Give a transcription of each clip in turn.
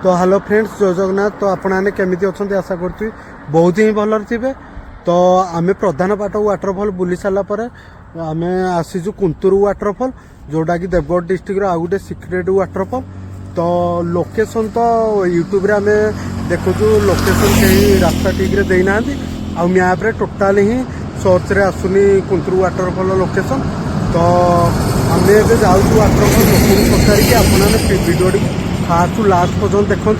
तो hello friends जय जगन्नाथ। तो आपने केमी अच्छा आशा करुँच बहुत ही भल थे। तो आम प्रधान पाट वाटरफल बुली सारापर आम आसीचु कुंतुर वाटरफल जोटा कि देवगढ़ डिस्ट्रिक्ट आउ गोटे सिक्रेट वाटरफल। तो लोकेशन तो यूट्यूब रे आम देखु लोकेशन कहीं रास्ता ठीक रे देना आ मैप रे टोटाल ही सर्च रे आसुनी कुंतुर वाटरफल लोकेशन। तो आम ए जाऊँ वाटरफल लोक पचारिकी आपने भिडियो फास्ट टू लास्ट पर्यटन देखूँ।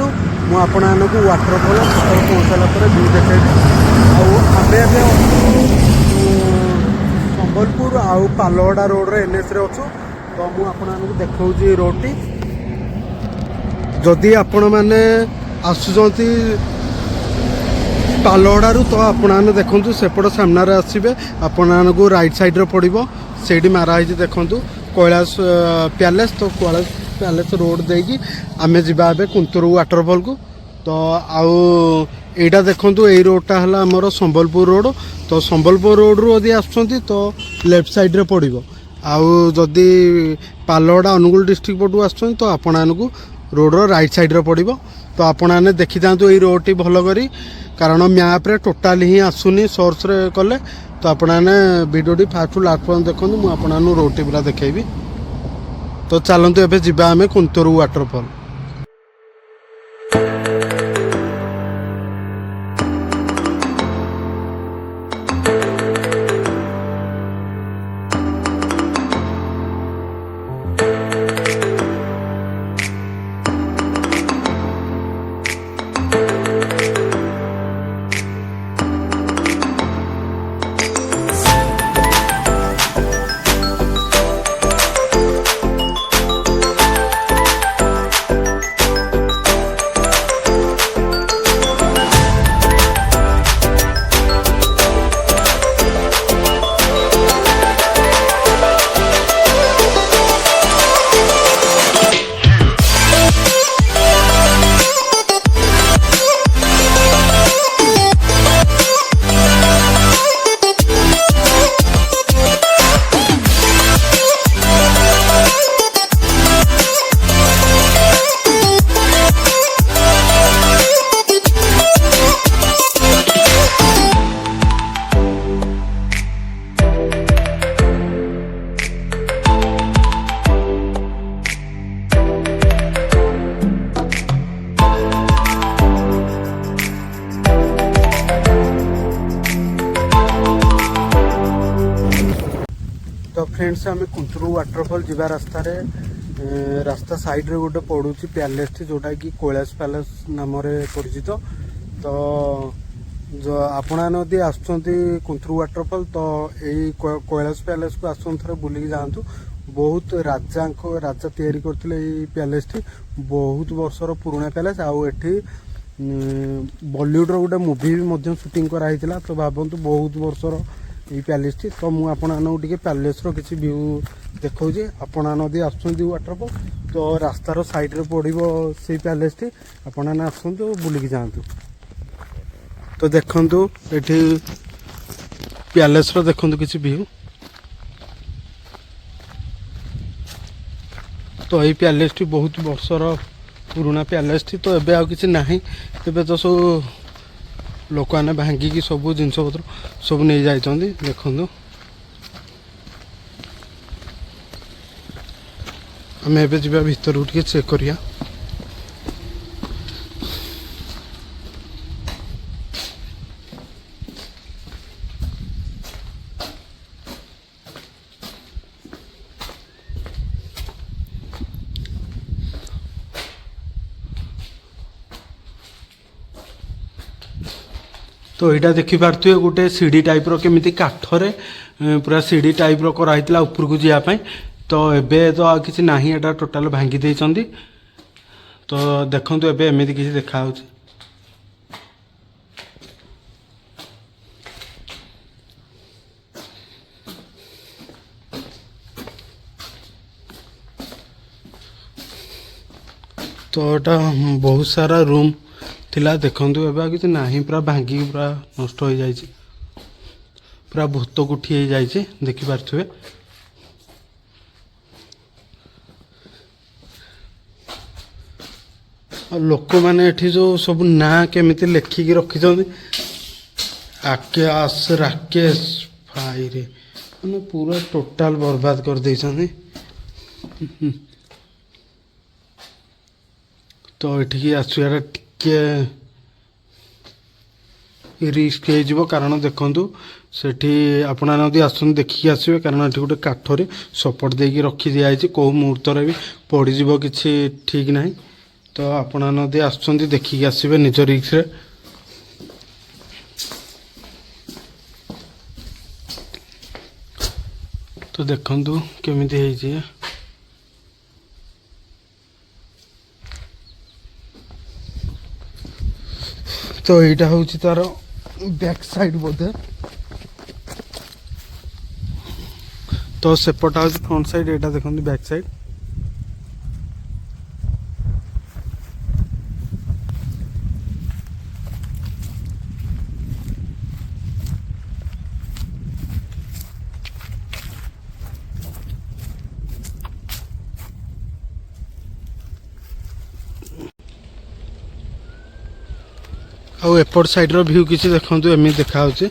मुझे वाटरफल पहुँच सारापर व्यू देखेबी। आम संबलपुर आउ पालहड़ा रोड रे एनएच रे अच्छु। तो मुझे देखा रोड टी जदि आपण मैंने आसुँच पालहड़ू तो आपने देखु सेपट सामने आसवे आपण को राइट साइड रे पड़ो से माराई देखु कैलाश पैलेस। तो कैलाश पैलेस रोड देकी आम जा कुंतुर वाटरफल को। तो आउ एटा देखु यही रोडटा है आमर संबलपुर रोड। तो संबलपुर रोड रू यदि आसुँच तो लेफ्ट साइड रे पड़ो आउ जदि पालहड़ा अनुगुल डिस्ट्रिक्ट पटू आसुँच तो आपण को रोड रो राइट साइड रे पड़ो। तो आपने देखी था ये रोड टी भल करी कारण मैप रे टोटाल ही आसुनी सर्च रे कले। तो आपने वीडियो फास्ट टू लास्ट पर्यटन देखो मुझे रोड टी पूरा देखेबी। तो चलतु एबे जिबा आमे कुंतुर वाटरफल। तो फ्रेंड्स आम कुंतुर वाटरफल जा रास्ता साइड रे गोटे पड़ू पैलेस टी जोटा कि कैलाश पैलेस नाम परिचित। तो जो आपड़ी आसुँच कुंतुर वाटरफल तो यही कैलाश पैलेस को आसुँ थे बुलिकी जातु। बहुत राजा तैयारी करते पैलेस टी बहुत वर्षर पुराना पैलेस आउ एठी बॉलीवुड गोटे मुवी भी शूटिंग कराई। तो भावतु बहुत वर्षर ये पैलेस टी। तो मुझे पैलेस रो किसी व्यू देखा आपण आसुँच वाटरफल तो रास्तार साइड रे पड़ो से पैलेस टी आपने आसतु बुलिकी जातु। तो देखु ये पैलेस रो देखु किसी व्यू। तो ये पैलेस टी बहुत वर्षर पुराना पैलेस टी। तो एबे आ किसी नहीं तेबे तो सब लोक मैंने भांगिकी सब जिनस पत्र सब नहीं जाइए देखु। आम एबे जिबा भीतर को टिके चेक करिया। तो यहाँ देखिपे गोटे सीढ़ी टाइप केमी काठरे पूरा सीढ़ी टाइप कराई ऊपर को जावाई। तो एबे तो आ किसी ना एटा टोटाल भांगी देइचंदी। तो देखु एबे एमती किसी देखा। तो एटा बहुत सारा रूम थिला देखु एबे किसी ना पूरा भांगी पूरा नष्ट हो जाए पूरा भूत कुठी जाइए देखिपे। लोक मैंने एठी जो सब ना केमिति लेखिकी रखिछन्ति आकाश राकेश भाई रे मैंने पूरा टोटाल बर्बाद कर देइछन्ति। तो एठिकी आसुआर टिके रिस्क हो कारण देखु सेठी आपना नदी आसन देखिए आसवे कारण ये गोटे काठरे सपोर्ट देकी रखी दिखाई कौ मुहूर्त भी पड़ज कि ठीक ना। तो आपना नदी आसुँच देखिए आसवे निज रिस्क रे। तो देखु केमिति है तो यहाँ हूँ तार बैक साइड बोधे तो सेपटा हूँ फ्रंट साइड यहाँ देखते बैक साइड। आउ एपट साइड रो व्यू किसी देखु एमि देखा तो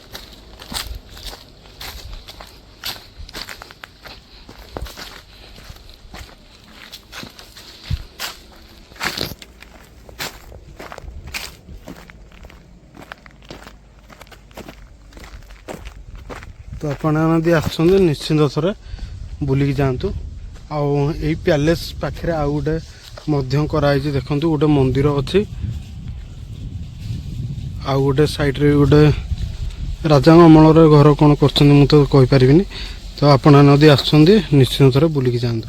आपदी आसते निश्चिंत थरे बुलिकी जातु। आई पैलेस पाखे आउ गोटे कराई देखु गोटे मंदिर अच्छी आउ गोटे साइड रे गोटे राजा अमल घर कौन कर तो कहीपर। तो आपण नदी आसुँच निश्चिंत थरे बुलिकी जातु।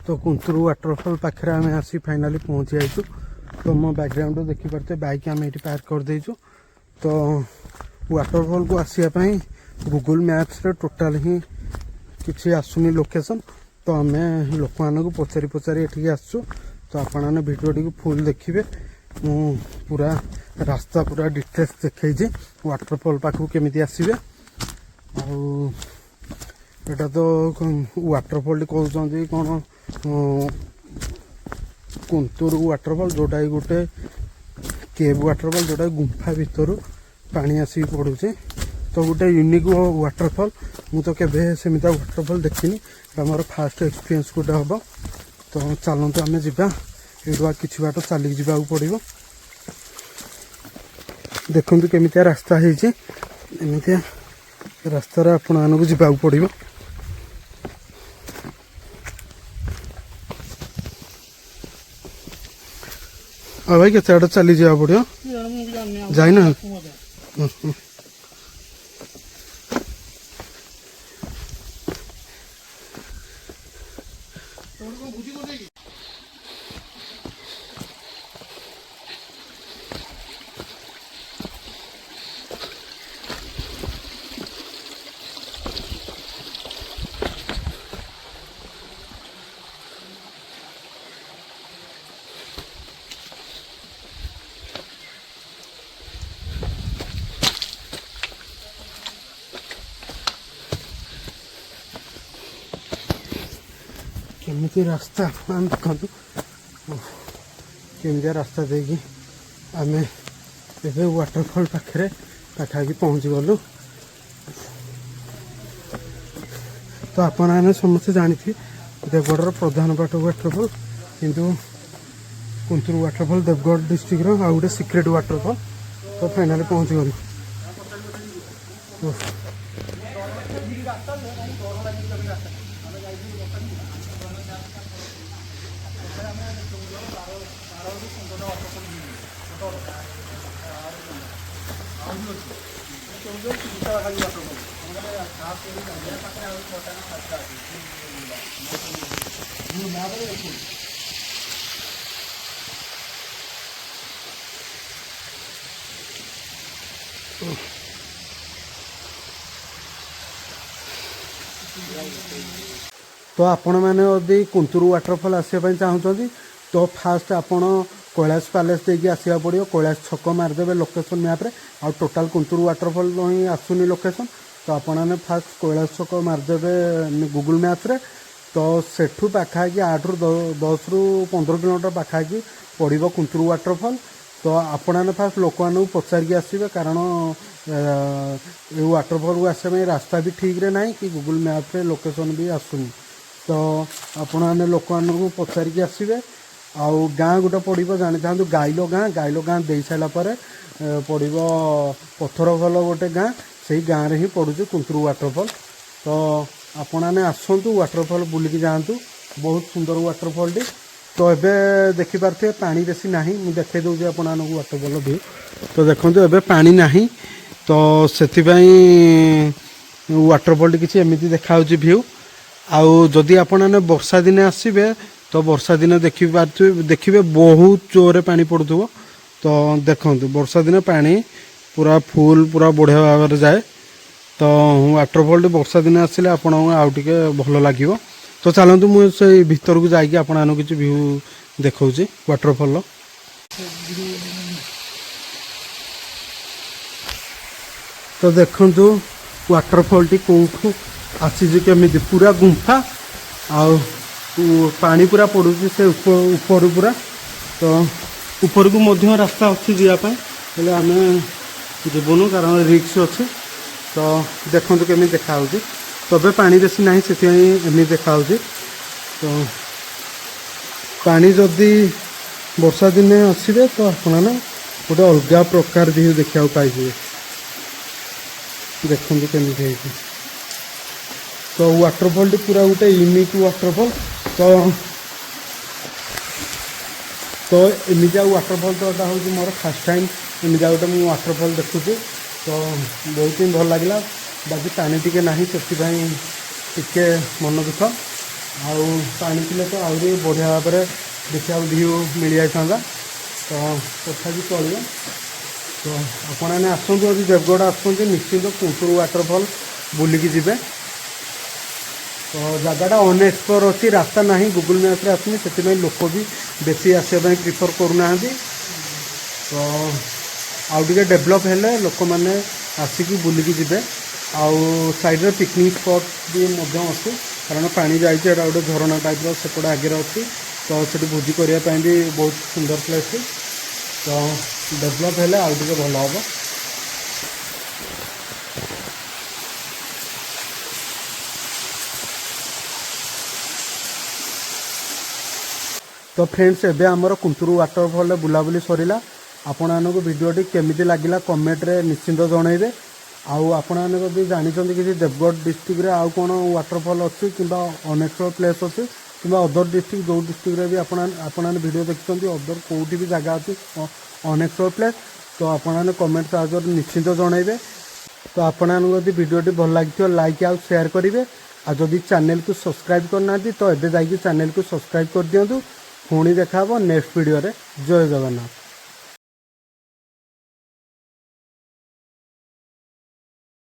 तो कुंतुरु वाटरफॉल पाखे आम आसी फाइनाली पहुँची जाइए। तो मो बैकग्राउंड देखिपे बाइक आम ये पार्क कर देचु। तो वाटरफॉल को आसापी गूगल मैप्स रे टोटाल ही किसी आसुनी लोकेशन। तो आम लोक मानक पचारि पचारि ये आसु। तो आपने भिडियोटी को फुल देखिए मु पूरा रास्ता पूरा डिटेल्स देखी वाटरफॉल पाखु केमी आसवे। आटा तो वाटरफॉल कहते कौन कुंतुरु वाटरफॉल जोटा गोटे केव वाटरफॉल जोटा गुंफा भितर पानी आसिक पड़ुचे। तो गोटे यूनिक वाटरफॉल मु तो केबे सेमिता वाटरफॉल देखनी मोर फास्ट एक्सपीरियंस गोटे हम। तो चलते आम जा कि बाट चलिक जावाक पड़ो। देखंतु केमितिया रास्ता है एमितिया रास्तार आपण मानक जावाक पड़ो। हाँ भाई केते आड़े चली जावा पड़ो जाइना। केमिति रास्ता आप देखु केमितिया रास्ता देगी आमे एबे वाटरफॉल पाखे पाखापाखि पहुँची गलु। तो आपण मैंने समस्ते जानी देवगढ़ प्रधान पाट वाटरफॉल किंतु कुंतुर वाटरफॉल देवगढ़ डिस्ट्रिक्ट रो आ गोटे सिक्रेट वाटरफॉल। तो फाइनाली पहुँची गलु। तो आपण मैंने यदि कुंतुर वाटरफॉल आसपा चाहते तो फास्ट आपण कैलाश पैलेस देकी आसवा पड़ो। कैलाश छक मारिदेवे लोकेशन मैप्रे आ टोटाल कुंतुर वाटरफॉल ही आसुनी लोकेशन। तो आपण मैंने फास्ट कैलाश छक मारिदेवे गूगल मैप्रे तो सेठू पाखापाखि 8 ରୁ 10 ରୁ 15 किलोमीटर पाखापाखि पड़ो कुंतुर वाटरफॉल। तो आपण मैंने फास्ट लोक मानू पचारिकी आसवे कारण ये वाटरफॉल को आसपा रास्ता भी ठीक रे ना कि गूगल मैप्रे लोकेशन भी आसुनी। तो आपण मैंने लोक मानू पचारिकी आसवे। आउ गाँ गोटे पड़ो जानी था गाइलो गाँ दे सारापर पड़ो पत्थरफल गोटे गाँ से गाँव में ही पड़ू कुंतुर वाटरफॉल। तो आपण मैंने आसतु वाटरफॉल बुलिकी जातु बहुत सुंदर वाटरफॉल टी। तो एबे देखी पारे पानी बेसी ना मुझे देखे दूसरी आपण वाटरफॉल भी। तो देखो एबे पानी ना तो से वाटरफॉल टी किसी एमती देखा भ्यू। आउ जदि आपण मैंने वर्षा दिने आसबे तो वर्षा दिन देखिए बहुत जोरे पानी पड़ुव। तो देखो वर्षा दिन पानी पूरा फुल पूरा बढ़िया भाव में जाए। तो वाटरफॉल वर्षा दिन आसिले आपण आउ टे भल लगे। तो चलतु मुझे भीतर को जाकि आपण किसी भ्यू देखा वाटरफॉल। तो देखु वाटरफॉल टी कौटू आसी केमी पूरा गुंफा आउ पानी पूरा पड़ू से ऊपर पूरा। तो ऊपर को मध्य रास्ता अच्छी जावाई हेल्ले आम जीवनु कारण रिक्स अच्छे। तो देखो केमी देखा। तबे पानी बेसी ना से देखा। तो पानी जदि वर्षा दिने आसबे तो आपने गोटे अलग प्रकार व्यू देखा पाइबे। देखो केमी। तो वाटरफॉल टी पूरा गोटे यूनिक वाटरफॉल। तो एमिजा वाटरफॉल तो यहाँ हूँ मोर फास्ट टाइम एमिजा गोटे मुझे वाटरफॉल देखुची। तो बहुत ही भल लगे बाकी पानी टी ना टे मन दुख आउ पानी थे तो आहरी बढ़िया भाव में देखा भ्यू मिल जाता। तो तथापि चलो। तो आपण मैंने आसतु यदि देवगढ़ आसते निश्चिंत कुंतुर वाटरफॉल बुलिकी जी। तो जगटा अनएक्सप्लोर अच्छी रास्ता ना गूगल मैप्रे आसनी से लोक भी बेसी आसवाई प्रिफर करूना। तो आउ टे डेभलप हेले लोक मैंने आसिकी बुलिकी जी। आउ साइड रे पिकनिक स्पॉट भी अच्छी कारण पानी जाइए गोटे झरणा टाइप सेपटे आगे अच्छी। तो से भोजी करने भी बहुत सुंदर प्लेस। तो डेभलप हेले आउ टे भल हम। तो फ्रेंड्स एबे आमर कुंतुर वाटरफॉल बुलाबुली सरिला। ଆପଣମାନଙ୍କୁ ଭିଡ଼ିଓଟି କେମିତି ଲାଗିଲା କମେଣ୍ଟରେ ନିଶ୍ଚିନ୍ତ ଜଣାଇବେ। ଆଉ ଆପଣମାନେ ଯଦି ଜାଣିଛନ୍ତି କିଛି ଦେବଗଡ଼ ଡିଷ୍ଟ୍ରିକ୍ଟରେ ଆଉ କ'ଣ ୱାଟରଫଲ୍ ଅଛି କିମ୍ବା ଅନଏକ୍ସପ୍ଲୋର୍ଡ ପ୍ଲେସ୍ ଅଛି କିମ୍ବା ଅଦର ଡିଷ୍ଟ୍ରିକ୍ଟ ଯେଉଁ ଡିଷ୍ଟ୍ରିକ୍ଟରେ ବି ଆପଣମାନେ ଭିଡ଼ିଓ ଦେଖିଛନ୍ତି ଅଦର କେଉଁଠି ବି ଜାଗା ଅଛି ଅନଏକ୍ସପ୍ଲୋର୍ଡ ପ୍ଲେସ୍ ତ ଆପଣମାନେ କମେଣ୍ଟ ସାହାଯ୍ୟରେ ନିଶ୍ଚିନ୍ତ ଜଣାଇବେ। ତ ଆପଣମାନଙ୍କୁ ଯଦି ଭିଡ଼ିଓଟି ଭଲ ଲାଗିଥିବ ଲାଇକ୍ ଆଉ ସେୟାର କରିବେ। ଆଉ ଯଦି ଚ୍ୟାନେଲକୁ ସବସ୍କ୍ରାଇବ୍ କରିନାହାନ୍ତି ତ ଏବେ ଯାଇକି ଚ୍ୟାନେଲକୁ ସବସ୍କ୍ରାଇବ୍ କରିଦିଅନ୍ତୁ। ପୁଣି ଦେଖା ହେବ ନେକ୍ସଟ ଭିଡ଼ିଓରେ। ଜୟ ଜଗନ୍ନାଥ।